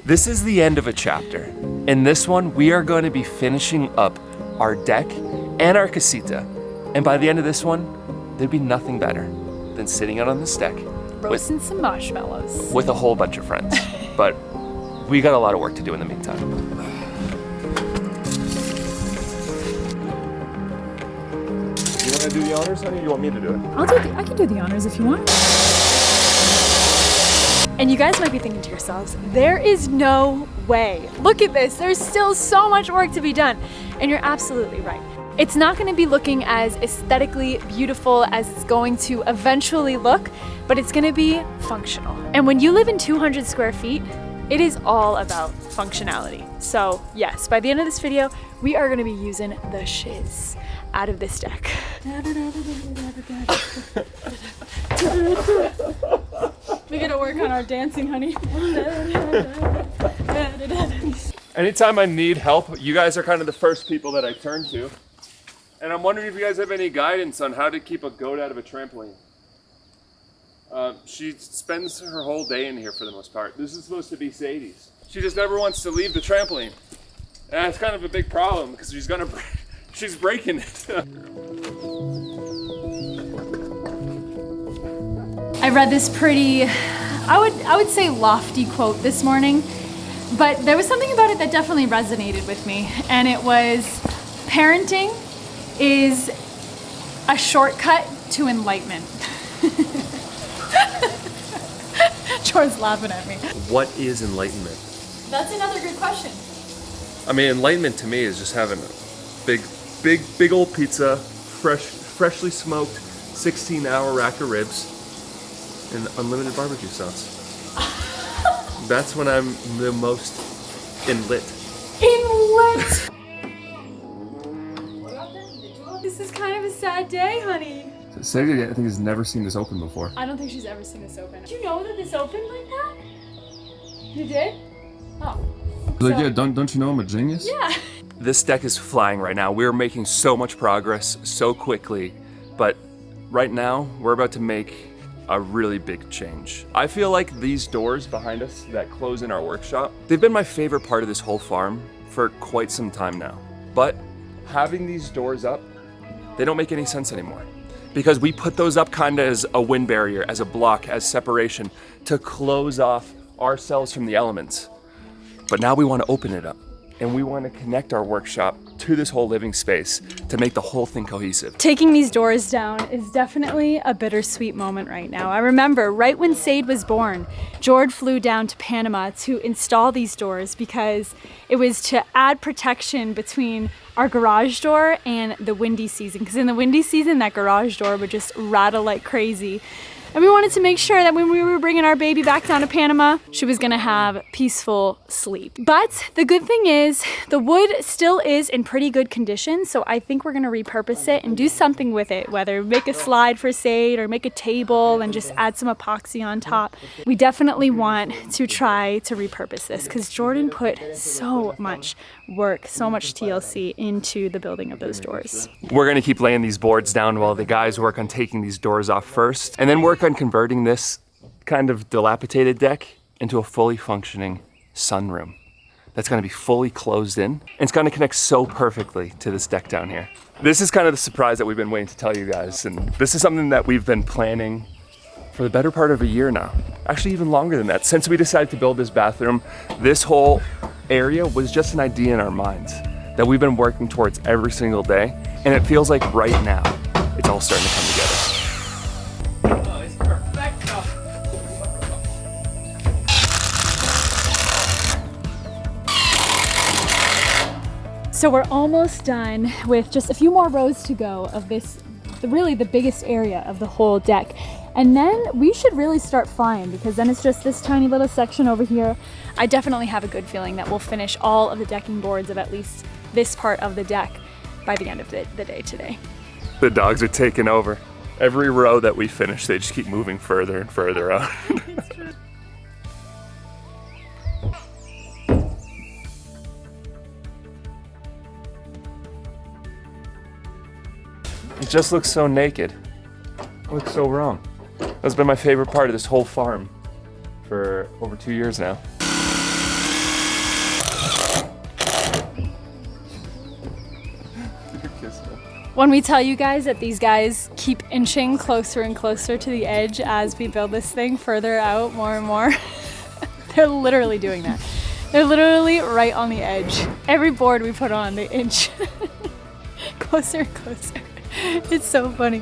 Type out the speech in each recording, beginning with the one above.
This is the end of a chapter. In this one, we are going to be finishing up our deck and our casita. And by the end of this one, there'd be nothing better than sitting out on this deck roasting some marshmallows with a whole bunch of friends. But we got a lot of work to do in the meantime. You want to do the honors, honey, or you want me to do it? I can do the honors if you want. And you guys might be thinking to yourselves, there is no way. Look at this, there's still so much work to be done. And you're absolutely right. It's not gonna be looking as aesthetically beautiful as it's going to eventually look, but it's gonna be functional. And when you live in 200 square feet, it is all about functionality. So yes, by the end of this video, we are gonna be using the shiz out of this deck. We gotta work on our dancing, honey. Anytime I need help, you guys are kind of the first people that I turn to. And I'm wondering if you guys have any guidance on how to keep a goat out of a trampoline. She spends her whole day in here for the most part. This is supposed to be Sadie's. She just never wants to leave the trampoline. And it's kind of a big problem because she's breaking it. I read this pretty, I would say lofty quote this morning, but there was something about it that definitely resonated with me. And it was, parenting is a shortcut to enlightenment. George's laughing at me. What is enlightenment? That's another good question. I mean, enlightenment to me is just having a big old pizza, freshly smoked, 16-hour rack of ribs, and unlimited barbecue sauce. That's when I'm the most enlit. Enlit! This is kind of a sad day, honey. Sadie, I think, has never seen this open before. I don't think she's ever seen this open. Did you know that this opened like that? You did? Oh. Like, yeah, don't you know I'm a genius? Yeah. This deck is flying right now. We're making so much progress so quickly, but right now we're about to make a really big change. I feel like these doors behind us that close in our workshop, they've been my favorite part of this whole farm for quite some time now. But having these doors up, they don't make any sense anymore. Because we put those up kind of as a wind barrier, as a block, as separation, to close off ourselves from the elements. But now we want to open it up, and we want to connect our workshop to this whole living space to make the whole thing cohesive. Taking these doors down is definitely a bittersweet moment right now. I remember right when Sade was born, George flew down to Panama to install these doors because it was to add protection between our garage door and the windy season. Because in the windy season, that garage door would just rattle like crazy. And we wanted to make sure that when we were bringing our baby back down to Panama, she was gonna have peaceful sleep. But the good thing is, the wood still is in pretty good condition, so I think we're gonna repurpose it and do something with it, whether make a slide for Sade or make a table and just add some epoxy on top. We definitely want to try to repurpose this because Jordan put so much work, so much TLC into the building of those doors. We're gonna keep laying these boards down while the guys work on taking these doors off first, and then work on converting this kind of dilapidated deck into a fully functioning sunroom that's gonna be fully closed in, and it's gonna connect so perfectly to this deck down here. This is kind of the surprise that we've been waiting to tell you guys, and this is something that we've been planning for the better part of a year now. Actually, even longer than that. Since we decided to build this bathroom, this whole area was just an idea in our minds that we've been working towards every single day, and it feels like right now it's all starting to come together. Oh, it's perfecto. So we're almost done with just a few more rows to go of this, really the biggest area of the whole deck. And then we should really start flying because then it's just this tiny little section over here. I definitely have a good feeling that we'll finish all of the decking boards of at least this part of the deck by the end of the day today. The dogs are taking over. Every row that we finish, they just keep moving further and further out. It just looks so naked. It looks so wrong. That's been my favorite part of this whole farm for over 2 years now. When we tell you guys that these guys keep inching closer and closer to the edge as we build this thing further out more and more, they're literally doing that. They're literally right on the edge. Every board we put on, they inch closer and closer. It's so funny.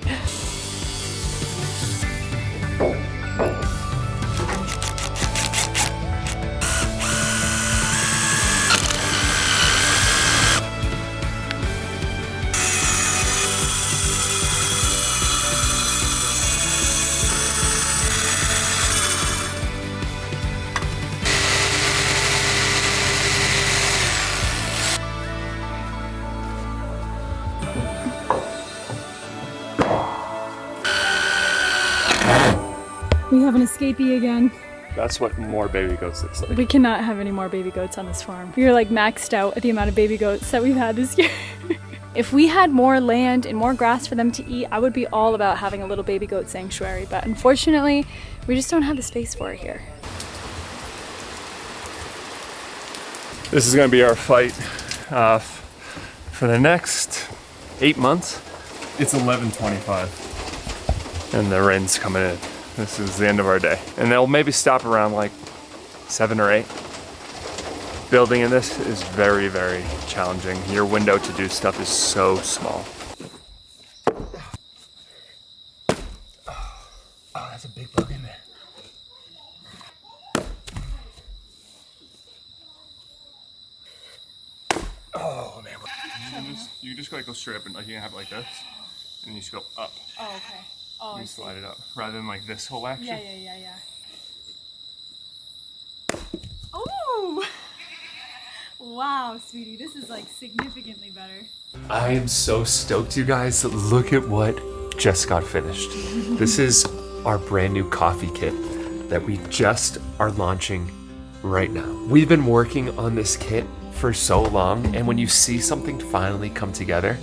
We have an escapee again. That's what more baby goats looks like. We cannot have any more baby goats on this farm. We are like maxed out at the amount of baby goats that we've had this year. If we had more land and more grass for them to eat, I would be all about having a little baby goat sanctuary, but unfortunately, we just don't have the space for it here. This is gonna be our fight for the next 8 months. It's 11:25 and the rain's coming in. This is the end of our day. And they'll maybe stop around like 7 or 8. Building in this is very, very challenging. Your window to do stuff is so small. Oh, that's a big bug in there. Oh man. You just gotta go straight up and like you can have it like this. And you just go up. Oh, okay. Oh, You slide it up rather than like this whole action. Yeah. Oh! Wow, sweetie, this is like significantly better. I am so stoked, you guys. Look at what just got finished. This is our brand new coffee kit that we just are launching right now. We've been working on this kit for so long, and when you see something finally come together,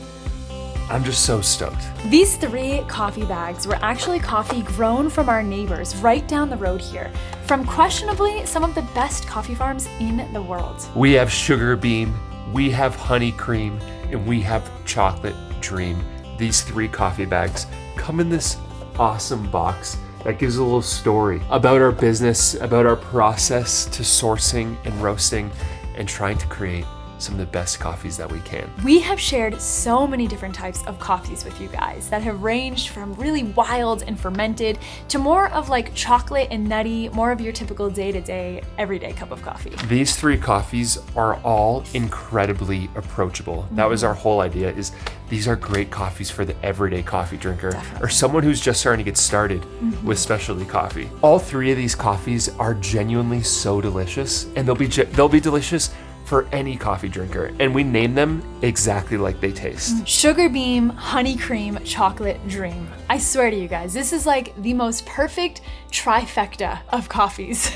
I'm just so stoked. These 3 coffee bags were actually coffee grown from our neighbors right down the road here, from questionably some of the best coffee farms in the world. We have Sugar Beam, we have Honey Cream, and we have Chocolate Dream. These 3 coffee bags come in this awesome box that gives a little story about our business, about our process to sourcing and roasting and trying to create some of the best coffees that we can. We have shared so many different types of coffees with you guys that have ranged from really wild and fermented to more of like chocolate and nutty, more of your typical day-to-day, everyday cup of coffee. These 3 coffees are all incredibly approachable. That was our whole idea, is these are great coffees for the everyday coffee drinker. Definitely. Or someone who's just starting to get started with specialty coffee. All 3 of these coffees are genuinely so delicious, and they'll be delicious for any coffee drinker, and we name them exactly like they taste. Sugar Beam, Honey Cream, Chocolate Dream. I swear to you guys, this is like the most perfect trifecta of coffees.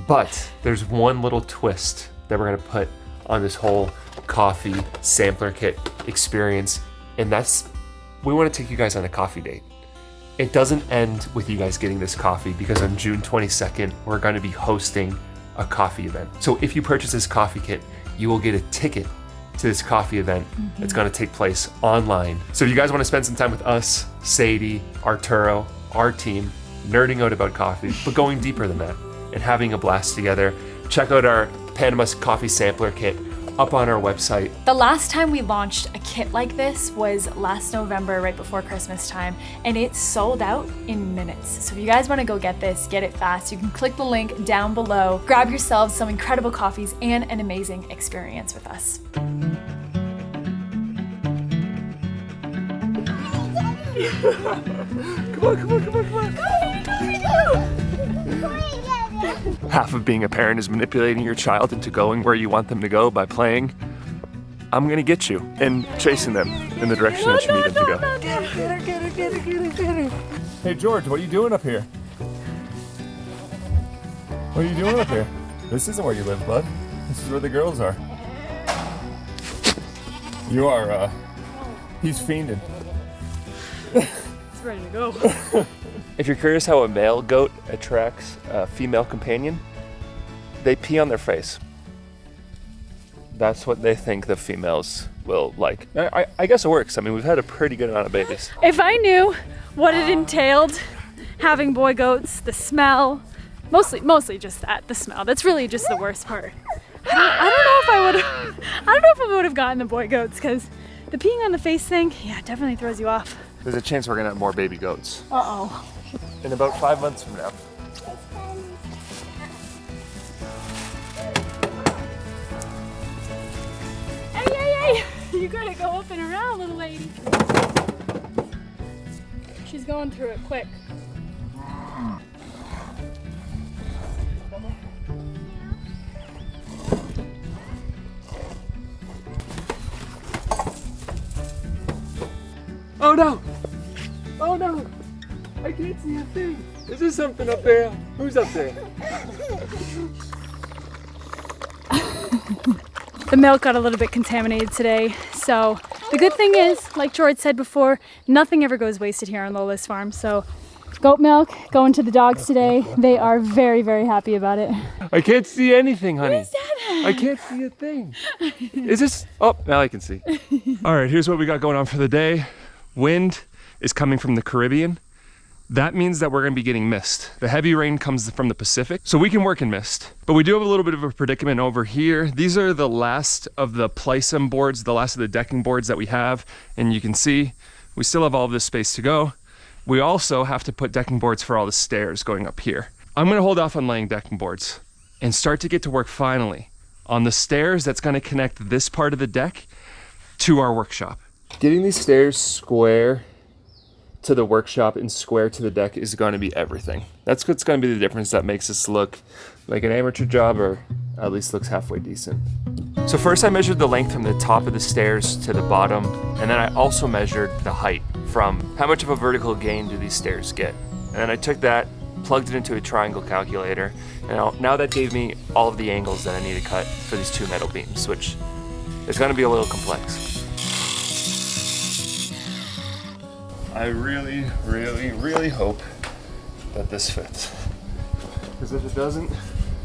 But there's one little twist that we're gonna put on this whole coffee sampler kit experience, and that's, we wanna take you guys on a coffee date. It doesn't end with you guys getting this coffee, because on June 22nd, we're gonna be hosting a coffee event. So if you purchase this coffee kit, you will get a ticket to this coffee event that's gonna take place online. So if you guys wanna spend some time with us, Sadie, Arturo, our team, nerding out about coffee, but going deeper than that and having a blast together, check out our Panama Coffee Sampler Kit up on our website. The last time we launched a kit like this was last November, right before Christmas time, and it sold out in minutes. So if you guys want to go get this, get it fast, you can click the link down below, grab yourselves some incredible coffees and an amazing experience with us. Half of being a parent is manipulating your child into going where you want them to go by playing I'm gonna get you and chasing them in the direction that you need them to go. Hey George, what are you doing up here? What are you doing up here? This isn't where you live, bud. This is where the girls are. You are, he's fiending. It's ready to go. If you're curious how a male goat attracts a female companion, they pee on their face. that's what they think the females will like. I guess it works. I mean, we've had a pretty good amount of babies. If I knew what it entailed having boy goats, the smell, mostly just that, the smell. That's really just the worst part. I don't know if I would have gotten the boy goats, because the peeing on the face thing, yeah, it definitely throws you off. There's a chance we're gonna have more baby goats. Uh-oh. In about 5 months from now. Hey! You gotta go up and around, little lady. She's going through it quick. Oh no! Oh no! I can't see a thing! Is there something up there? Who's up there? The milk got a little bit contaminated today, so the good thing is, like George said before, nothing ever goes wasted here on Lola's farm. So goat milk going to the dogs today. They are very, very happy about it. I can't see anything, honey. What is that? I can't see a thing. Is this? Oh, now I can see. All right, here's what we got going on for the day. Wind is coming from the Caribbean. That means that we're going to be getting mist. The heavy rain comes from the Pacific, so we can work in mist. But we do have a little bit of a predicament over here. These are the last of the Plysum boards, the last of the decking boards that we have. And you can see we still have all of this space to go. We also have to put decking boards for all the stairs going up here. I'm going to hold off on laying decking boards and start to get to work finally on the stairs that's going to connect this part of the deck to our workshop. Getting these stairs square to the workshop and square to the deck is going to be everything. That's what's going to be the difference that makes this look like an amateur job, or at least looks halfway decent. So first I measured the length from the top of the stairs to the bottom, and then I also measured the height from how much of a vertical gain do these stairs get. And then I took that, plugged it into a triangle calculator, and now that gave me all of the angles that I need to cut for these two metal beams, which is going to be a little complex. I really, really, really hope that this fits. Because if it doesn't,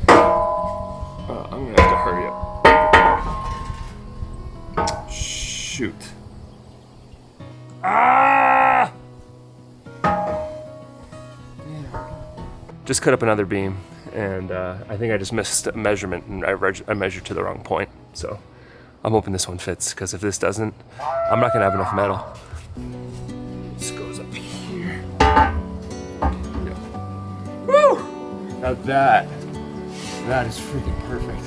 I'm gonna have to hurry up. Shoot. Ah! Just cut up another beam, and I think I just missed a measurement, and I measured to the wrong point. So I'm hoping this one fits, because if this doesn't, I'm not gonna have enough metal. This goes up here. Woo! Now that is freaking perfect.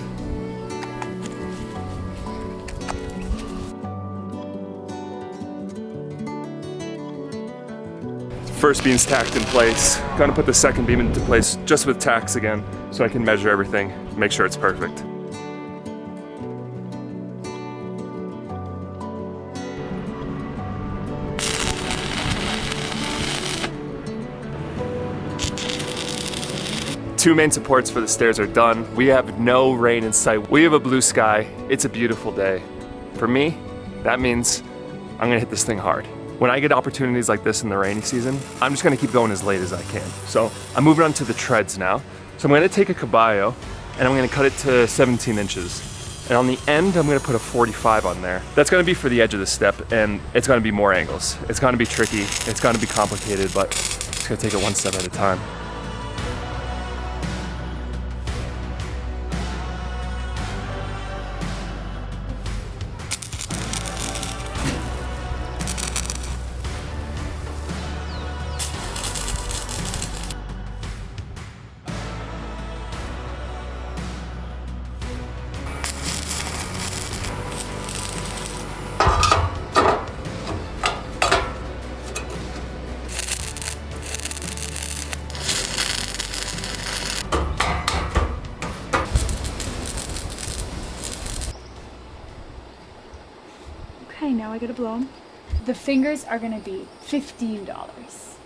First beam's tacked in place. Gonna put the second beam into place just with tacks again, so I can measure everything, make sure it's perfect. Two main supports for the stairs are done. We have no rain in sight. We have a blue sky. It's a beautiful day. For me, that means I'm gonna hit this thing hard. When I get opportunities like this in the rainy season, I'm just gonna keep going as late as I can. So I'm moving on to the treads now. So I'm gonna take a caballo and I'm gonna cut it to 17 inches. And on the end, I'm gonna put a 45 on there. That's gonna be for the edge of the step, and it's gonna be more angles. It's gonna be tricky, it's gonna be complicated, but it's gonna take it one step at a time. Okay, now I gotta blow them. The fingers are gonna be $15.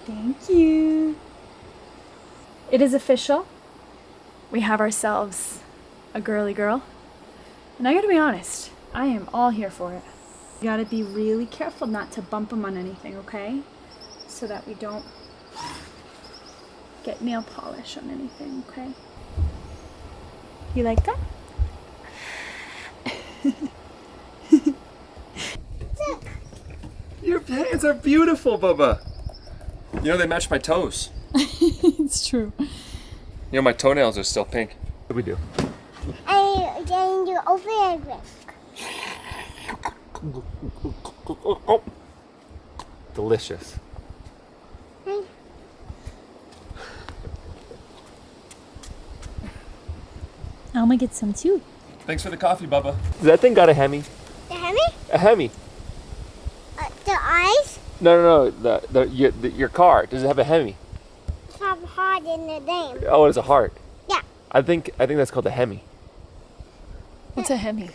Thank you. It is official. We have ourselves a girly girl. And I gotta be honest, I am all here for it. You gotta be really careful not to bump them on anything, okay? So that we don't get nail polish on anything, okay? You like that? Your pants are beautiful, Bubba. You know, they match my toes. It's true. You know, my toenails are still pink. What do we do? I'm going to open it. Delicious. I'm gonna get some too. Thanks for the coffee, Bubba. That thing got a Hemi. The Hemi? A Hemi. The eyes? No. Your car. Does it have a Hemi? Have heart in the name. Oh, it's a heart. Yeah. I think that's called a Hemi. What's a Hemi?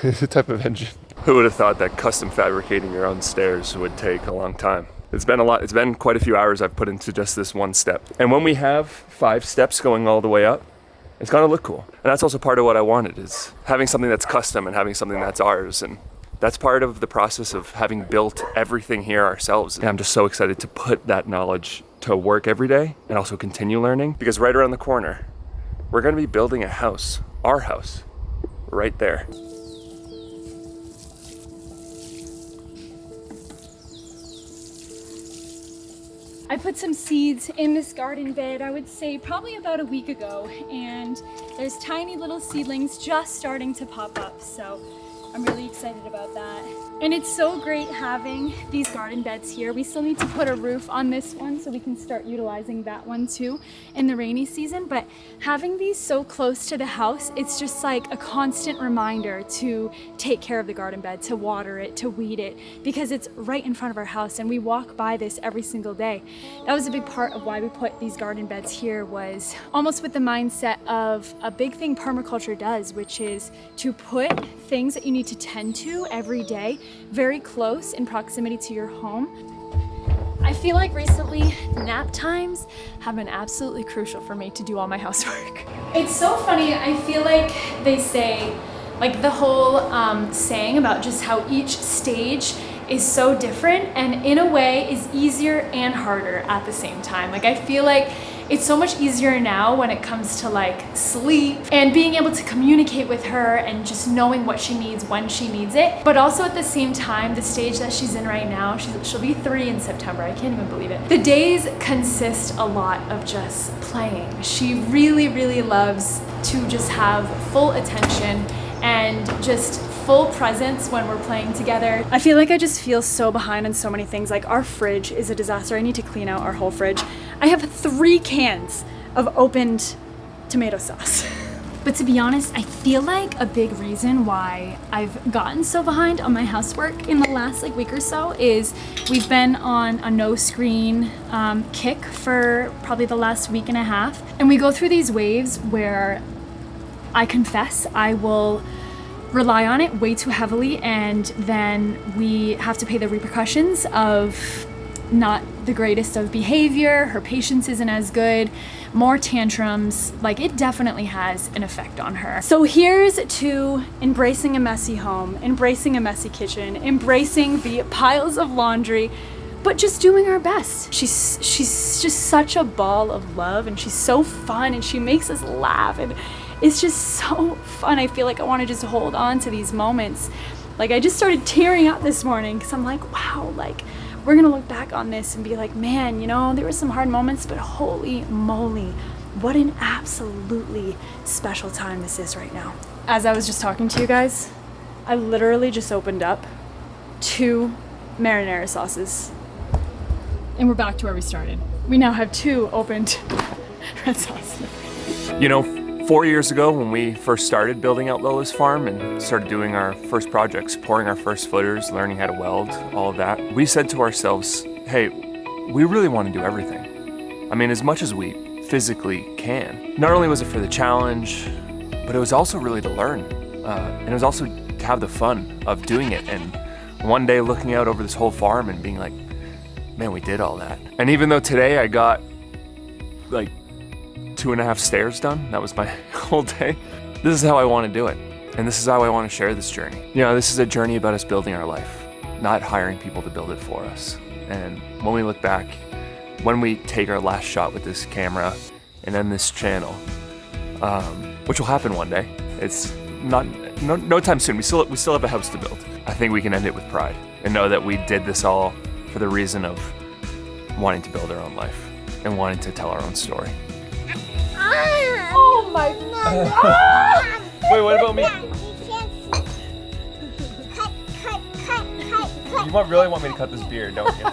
It's a type of engine. Who would have thought that custom fabricating your own stairs would take a long time? It's been a lot. It's been quite a few hours I've put into just this one step. And when we have 5 steps going all the way up, it's gonna look cool. And that's also part of what I wanted, is having something that's custom and having something that's ours. And that's part of the process of having built everything here ourselves. And I'm just so excited to put that knowledge to work every day and also continue learning, because right around the corner, we're gonna be building a house, our house, right there. I put some seeds in this garden bed, I would say probably about a week ago, and there's tiny little seedlings just starting to pop up, so I'm really excited about that. And it's so great having these garden beds here. We still need to put a roof on this one so we can start utilizing that one too in the rainy season, but having these so close to the house, it's just like a constant reminder to take care of the garden bed, to water it, to weed it, because it's right in front of our house and we walk by this every single day. That was a big part of why we put these garden beds here, was almost with the mindset of a big thing permaculture does, which is to put things that you need to tend to every day very close in proximity to your home. I feel like recently nap times have been absolutely crucial for me to do all my housework. It's so funny, I feel like they say, like the whole saying about just how each stage is so different and in a way is easier and harder at the same time. Like I feel like it's so much easier now when it comes to like sleep and being able to communicate with her and just knowing what she needs when she needs it. But also at the same time, the stage that she's in right now, she'll be 3 in September. I can't even believe it. The days consist a lot of just playing. She really, really loves to just have full attention and just full presence when we're playing together. I feel like I just feel so behind on so many things. Like our fridge is a disaster. I need to clean out our whole fridge. I have 3 cans of opened tomato sauce. But to be honest, I feel like a big reason why I've gotten so behind on my housework in the last like week or so is we've been on a no screen kick for probably the last week and a half. And we go through these waves where I confess I will rely on it way too heavily, and then we have to pay the repercussions of not the greatest of behavior, her patience isn't as good, more tantrums. Like it definitely has an effect on her. So here's to embracing a messy home, embracing a messy kitchen, embracing the piles of laundry, but just doing our best. She's just such a ball of love, and she's so fun, and she makes us laugh, and it's just so fun. I feel like I want to just hold on to these moments. Like I just started tearing up this morning because I'm like, wow, like we're gonna look back on this and be like, man, you know, there were some hard moments, but holy moly, what an absolutely special time this is right now. As I was just talking to you guys, I literally just opened up 2 marinara sauces. And we're back to where we started. We now have 2 opened red sauces. You know, 4 years ago when we first started building out Lola's farm and started doing our first projects, pouring our first footers, learning how to weld, all of that, we said to ourselves, hey, we really want to do everything. I mean, as much as we physically can. Not only was it for the challenge, but it was also really to learn. And it was also to have the fun of doing it. And one day looking out over this whole farm and being like, man, we did all that. And even though today I got like 2.5 stairs done, that was my whole day, this is how I want to do it. And this is how I want to share this journey. You know, this is a journey about us building our life, not hiring people to build it for us. And when we look back, when we take our last shot with this camera and end this channel, which will happen one day. It's no time soon. We still have a house to build. I think we can end it with pride and know that we did this all for the reason of wanting to build our own life and wanting to tell our own story. Oh my God. Wait, what about me? Cut. You really want me to cut this beard, don't you?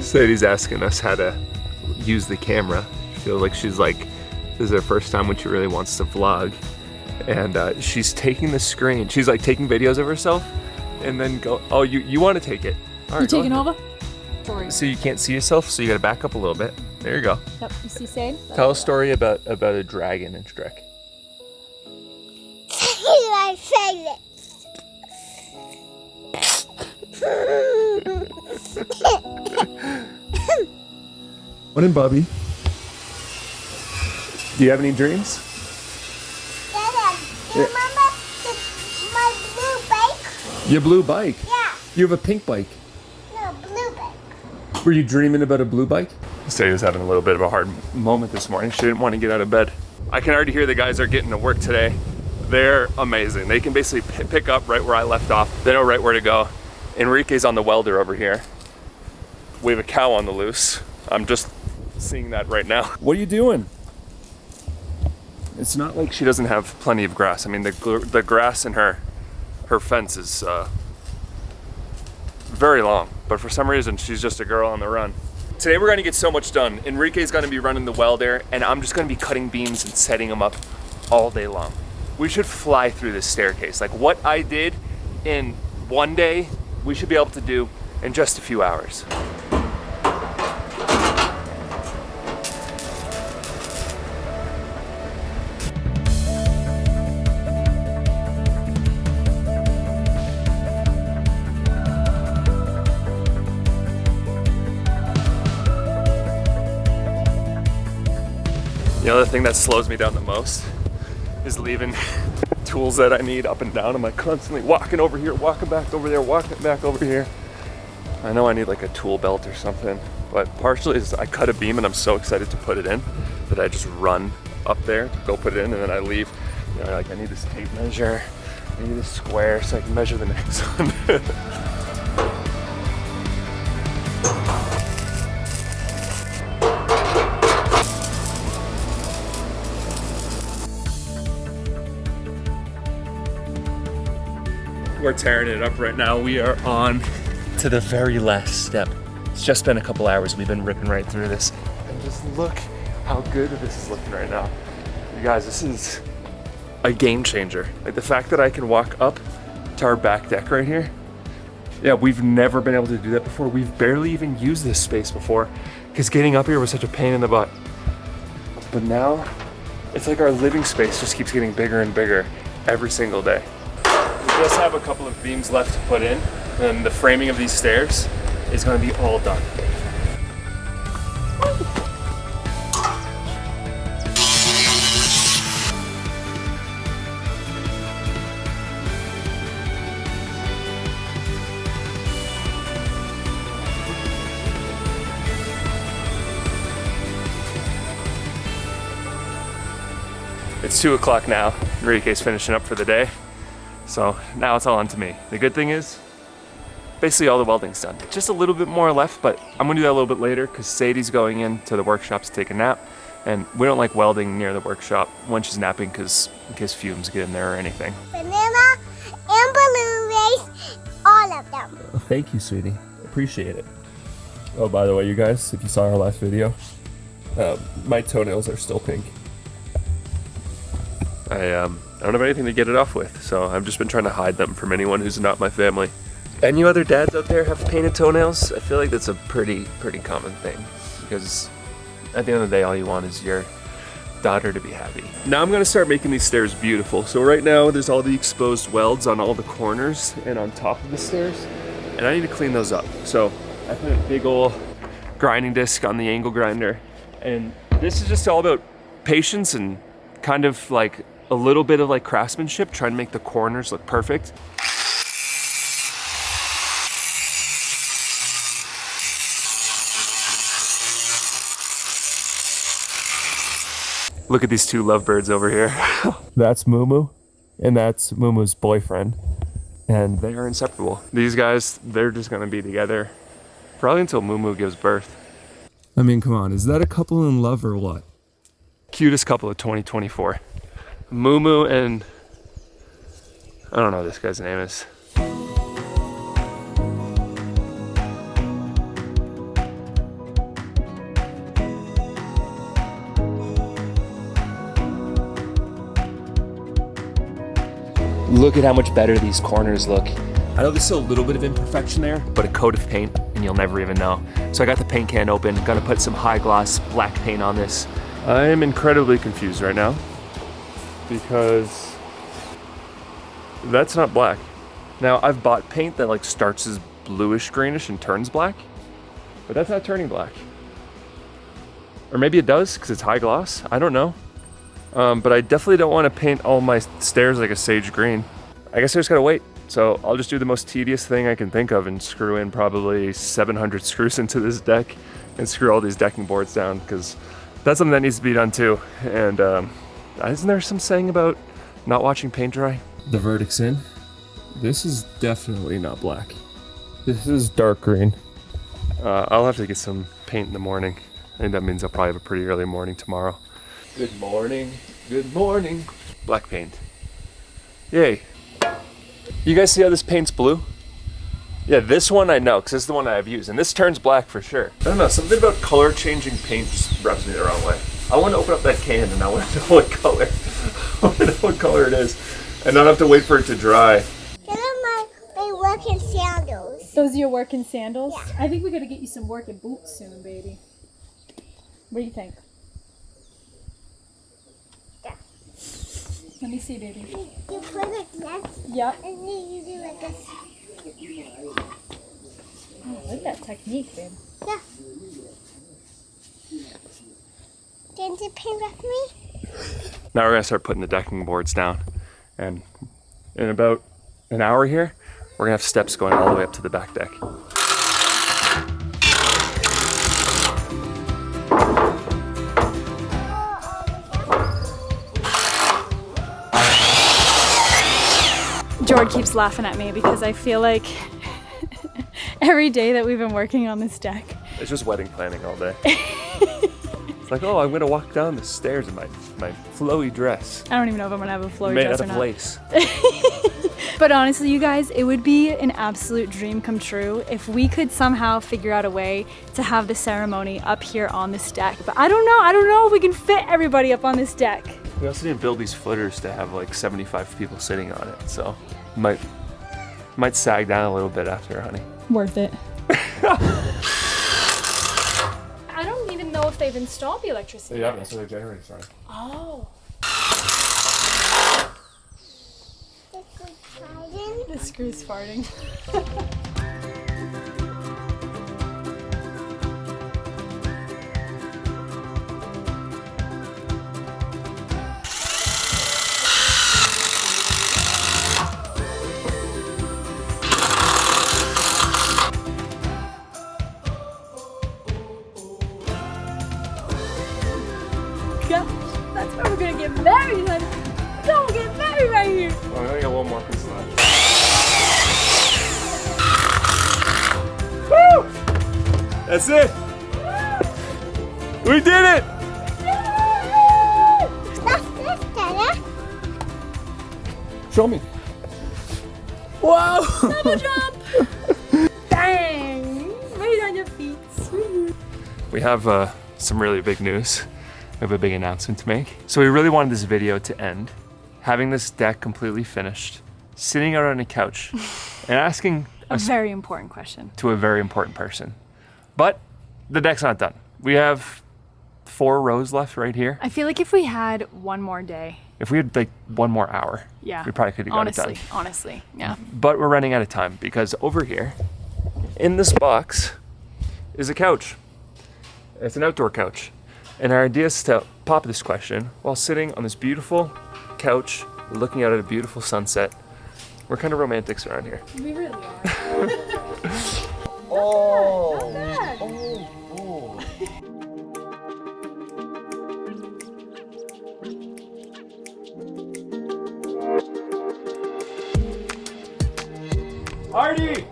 Sadie's asking us how to use the camera. I feel like she's like, this is her first time when she really wants to vlog. And she's taking the screen. She's like taking videos of herself and then go, oh, you want to take it. All right, You taking ahead. over? Sorry. So you can't see yourself, so you gotta back up a little bit. There you go. Yep, you see Sade? Tell a story about a dragon in Shrek. I say it. Morning, Bobby. Do you have any dreams? Dada, do you remember my blue bike? Your blue bike. Yeah, You have a pink bike. no, blue bike. Were you dreaming about a blue bike? Sadie was having a little bit of a hard moment this morning. She didn't want to get out of bed. I can already hear the guys are getting to work today. They're amazing. They can basically pick up right where I left off. They know right where to go. Enrique's on the welder over here. We have a cow on the loose. I'm just seeing that right now. What are you doing? It's not like she doesn't have plenty of grass. I mean, the grass in her fence is very long, but for some reason she's just a girl on the run. Today we're gonna get so much done. Enrique's gonna be running the welder, and I'm just gonna be cutting beams and setting them up all day long. We should fly through this staircase. Like what I did in one day, we should be able to do in just a few hours. The other thing that slows me down the most is leaving tools that I need up and down. I'm like constantly walking over here, walking back over there, walking back over here. I know I need like a tool belt or something, but partially is I cut a beam and I'm so excited to put it in that I just run up there, go put it in, and then I leave. You know, like I need this tape measure, I need this square so I can measure the next one. We're tearing it up right now. We are on to the very last step. It's just been a couple hours. We've been ripping right through this. And just look how good this is looking right now. You guys, this is a game changer. Like the fact that I can walk up to our back deck right here. Yeah, we've never been able to do that before. We've barely even used this space before because getting up here was such a pain in the butt. But now it's like our living space just keeps getting bigger and bigger every single day. We just have a couple of beams left to put in, and the framing of these stairs is going to be all done. It's 2 o'clock now. Enrique's finishing up for the day. So now it's all on to me. The good thing is, basically all the welding's done. Just a little bit more left, but I'm gonna do that a little bit later because Sadie's going into the workshop to take a nap. And we don't like welding near the workshop when she's napping because in case fumes get in there or anything. Vanilla and blueberries, all of them. Thank you, sweetie. Appreciate it. Oh, by the way, you guys, if you saw our last video, my toenails are still pink. I don't have anything to get it off with, so I've just been trying to hide them from anyone who's not my family. Any other dads out there have painted toenails? I feel like that's a pretty common thing because at the end of the day, all you want is your daughter to be happy. Now I'm gonna start making these stairs beautiful. So right now, there's all the exposed welds on all the corners and on top of the stairs, and I need to clean those up. So I put a big old grinding disc on the angle grinder, and this is just all about patience and kind of like a little bit of like craftsmanship, trying to make the corners look perfect. Look at these two lovebirds over here. That's Moo, and that's Moo's boyfriend. And they are inseparable. These guys, they're just gonna be together probably until Moo gives birth. I mean, come on, is that a couple in love or what? Cutest couple of 2024. Moo and I don't know what this guy's name is. Look at how much better these corners look. I know there's still a little bit of imperfection there, but a coat of paint and you'll never even know. So I got the paint can open, gonna put some high gloss black paint on this. I am incredibly confused right now because that's not black. Now I've bought paint that like starts as bluish greenish and turns black, but that's not turning black. Or maybe it does because it's high gloss, I don't know. But I definitely don't want to paint all my stairs like a sage green. I guess I just gotta wait. So I'll just do the most tedious thing I can think of and screw in probably 700 screws into this deck and screw all these decking boards down because that's something that needs to be done too. And isn't there some saying about not watching paint dry? The verdict's in. This is definitely not black. This is dark green. I'll have to get some paint in the morning. I think that means I'll probably have a pretty early morning tomorrow. Good morning, good morning. Black paint. Yay. You guys see how this paint's blue? Yeah, this one I know, because this is the one I've used, and this turns black for sure. I don't know, something about color changing paint just rubs me the wrong way. I want to open up that can and I want to know what color. I want to know what color it is, and not have to wait for it to dry. Those are my working sandals. Those are your working sandals? Yeah. I think we gotta get you some working boots soon, baby. What do you think? Yeah. Let me see, baby. You put it next, Yep. and then you do like this. Oh, I like that technique, babe. Yeah. Can you paint with me? Now we're gonna start putting the decking boards down, and in about an hour here, we're gonna have steps going all the way up to the back deck. George keeps laughing at me because I feel like every day that we've been working on this deck. It's just wedding planning all day. It's like, oh, I'm gonna walk down the stairs in my flowy dress I don't even know if I'm gonna have a floor made dress out or of not. lace. But honestly, you guys, it would be an absolute dream come true if we could somehow figure out a way to have the ceremony up here on this deck. But I don't know if we can fit everybody up on this deck. We also didn't build these footers to have like 75 people sitting on it, so might sag down a little bit after, honey. Worth it. I don't even know if they've installed the electricity. Yeah, that's what the generator's running. Oh. The screw's farting. Gosh, that's where we're gonna get married, honey. Go get married right here. Oh, I only got one more piece left. Woo! That's it! We did it! That's this, Dada. Show me. Wow! Double jump! Bang! Right on your feet. We have some really big news. We have a big announcement to make. So we really wanted this video to end having this deck completely finished, sitting out on a couch, and asking A very important question. to a very important person. But the deck's not done. We have 4 rows left right here. I feel like if we had one more day, If we had like one more hour, yeah, we probably could have got it done. honestly, yeah. But we're running out of time because over here, in this box, is a couch. It's an outdoor couch. And our idea is to pop this question while sitting on this beautiful couch, looking out at a beautiful sunset. We're kind of romantics around here. We really are. Oh! Not bad. Artie!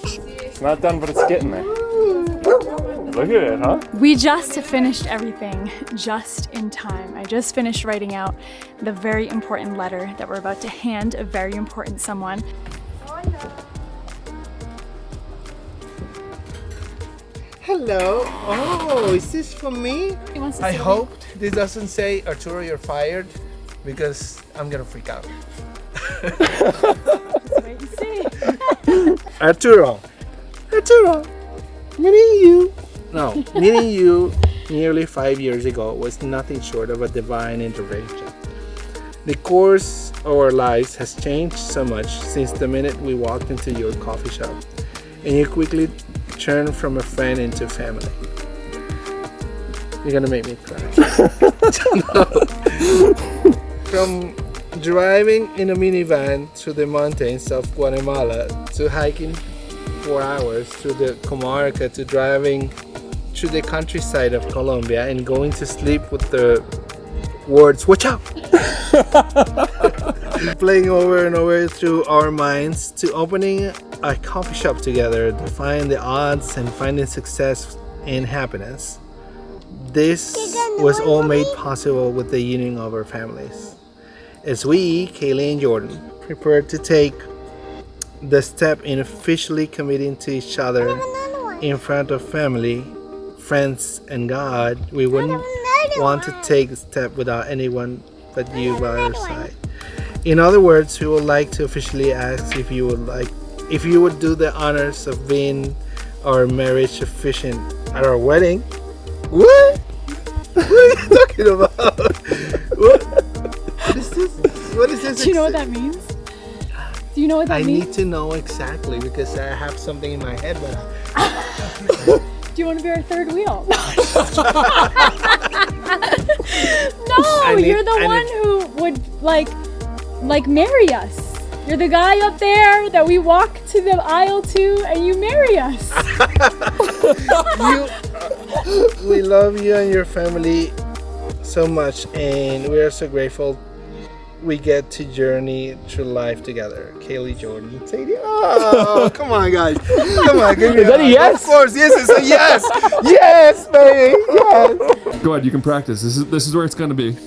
It's not done, but it's getting there. Look at it, huh? We just finished everything just in time. I just finished writing out the very important letter that we're about to hand a very important someone. Hello. Oh, is this for me? He wants to I say hope this doesn't say, Arturo, you're fired, because I'm gonna freak out. Just wait and see. Arturo, meeting you nearly 5 years ago was nothing short of a divine intervention. The course of our lives has changed so much since the minute we walked into your coffee shop, and you quickly turned from a friend into family. You're gonna make me cry. From driving in a minivan through the mountains of Guatemala to hiking 4 hours through the Comarca to driving through the countryside of Colombia and going to sleep with the words "watch out" playing over and over through our minds, to opening a coffee shop together, defying the odds and finding success and happiness. This was all made possible with the union of our families. As we, Kaylee and Jordan, prepared to take the step in officially committing to each other in front of family, friends, and God, we wouldn't want to take the step without anyone but you by our side. In other words, we would like to officially ask if you would do the honors of being our marriage officiant at our wedding. What? What are you talking about? What is this? What is this? Do you know what that means? Do you know what that I means? need to know exactly because I have something in my head, but Do you want to be our third wheel? No, you're the one who would like marry us. You're the guy up there that we walk to the aisle to, and you marry us. We love you and your family so much, and we are so grateful we get to journey through life together. Kaylee, Jordan, Sadie. Oh, come on, guys. Come on, give me Is that a yes? Of course, yes, it's a yes. Yes, baby, yes. Go ahead, you can practice. This is where it's gonna be.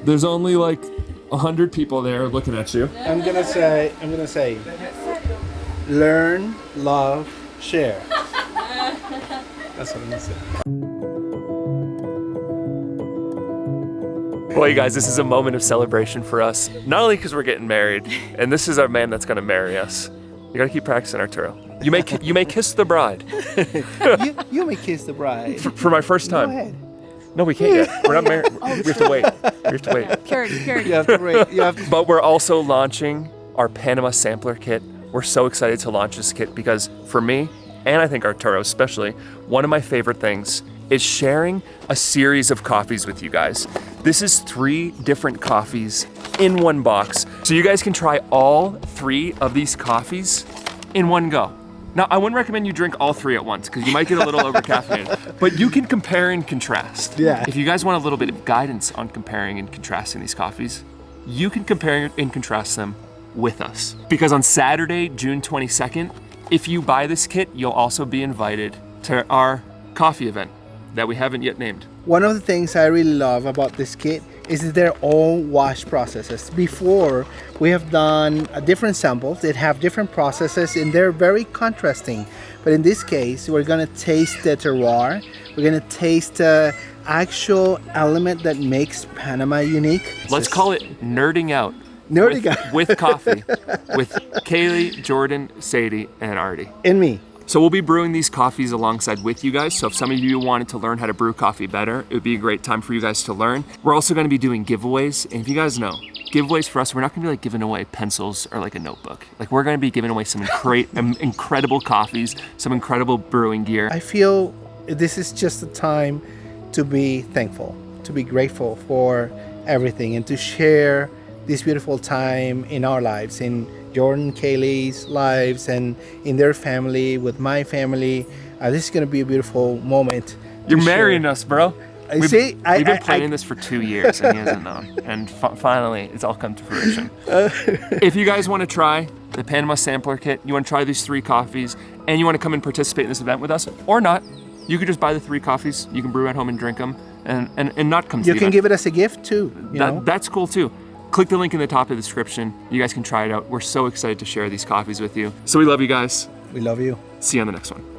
There's only like 100 people there looking at you. I'm gonna say, learn, love, share. That's what I'm gonna say. Well, you guys, this is a moment of celebration for us. Not only because we're getting married, and this is our man that's gonna marry us. You gotta keep practicing, Arturo. You may kiss the bride. You may kiss the bride. For my first time. Go ahead. No, we can't yet. We're not married. We have to wait. We have to wait. Purity. You have to wait. You have to. But we're also launching our Panama sampler kit. We're so excited to launch this kit because for me, and I think Arturo especially, one of my favorite things is sharing a series of coffees with you guys. This is 3 different coffees in one box. So you guys can try all 3 of these coffees in one go. Now, I wouldn't recommend you drink all 3 at once because you might get a little over caffeinated, but you can compare and contrast. Yeah. If you guys want a little bit of guidance on comparing and contrasting these coffees, you can compare and contrast them with us. Because on Saturday, June 22nd, if you buy this kit, you'll also be invited to our coffee event that we haven't yet named. One of the things I really love about this kit is that they're all wash processes. Before, we have done different samples that have different processes and they're very contrasting. But in this case, we're gonna taste the terroir. We're gonna taste the actual element that makes Panama unique. Let's call it nerding out. Nerding out. With coffee. With Kaylee, Jordan, Sadie, and Artie. And me. So we'll be brewing these coffees alongside with you guys. So if some of you wanted to learn how to brew coffee better, it would be a great time for you guys to learn. We're also gonna be doing giveaways. And if you guys know, giveaways for us, we're not gonna be like giving away pencils or like a notebook. Like we're gonna be giving away some incredible coffees, some incredible brewing gear. I feel this is just a time to be thankful, to be grateful for everything and to share this beautiful time in our lives, in Jordan, Kaylee's lives, and in their family, with my family. This is going to be a beautiful moment. You're marrying us, bro. We've been planning this for 2 years and he hasn't known. And finally, it's all come to fruition. If you guys want to try the Panama Sampler Kit, you want to try these 3 coffees, and you want to come and participate in this event with us, or not, you could just buy the 3 coffees, you can brew at home and drink them, and not come to the You can event. give it as a gift too. You know? That's cool too. Click the link in the top of the description. You guys can try it out. We're so excited to share these coffees with you. So we love you guys. We love you. See you on the next one.